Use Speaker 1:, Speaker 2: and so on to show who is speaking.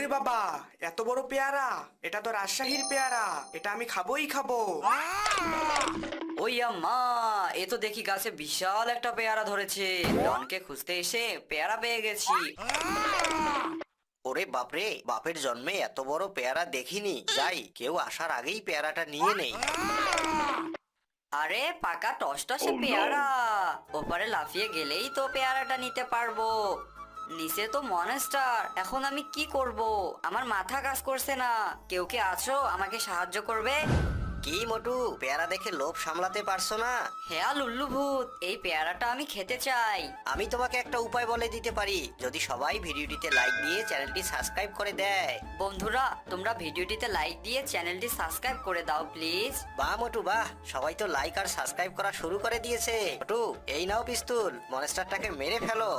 Speaker 1: ওরে বাবা, এত বড় পেয়ারা! এটা তো রাজশাহীর পেয়ারা, এটা আমি খাবোই খাবো।
Speaker 2: ওই আম্মা, এ তো দেখি গাছে বিশাল একটা পেয়ারা ধরেছে। ডনকে খুঁজতে এসে পেয়ারা পেয়ে গেছি।
Speaker 3: ওরে বাপরে, বাপের জন্মে এত বড় পেয়ারা দেখিনি। যাই, কেউ আসার আগেই পেয়ারাটা নিয়ে নেই।
Speaker 2: আরে পাকা টসটসে পেয়ারা, ওপারে লাফিয়ে গেলেই তো পেয়ারাটা নিতে পারবো। নিচে তো মনস্টার, এখন আমি কি করব? আমার মাথা কাজ করছে না। কেউ কে আছো আমাকে সাহায্য করবে?
Speaker 3: কি মোটু, পেয়ারা দেখে লোভ সামলাতে পারছো না?
Speaker 2: হ্যাঁ লুল্লু ভূত, এই পেয়ারাটা আমি খেতে চাই।
Speaker 3: আমি তোমাকে একটা উপায় বলে দিতে পারি, যদি সবাই ভিডিওটিতে লাইক দিয়ে চ্যানেলটি সাবস্ক্রাইব করে দেয়।
Speaker 2: বন্ধুরা, তোমরা ভিডিওটিতে লাইক দিয়ে চ্যানেলটি সাবস্ক্রাইব করে দাও প্লিজ।
Speaker 3: বাহ মোটু বাহ, সবাই তো লাইক আর সাবস্ক্রাইব করা শুরু করে দিয়েছে। মোটু, এই নাও পিস্তুল, মনস্টারটাকে মেরে ফেলো।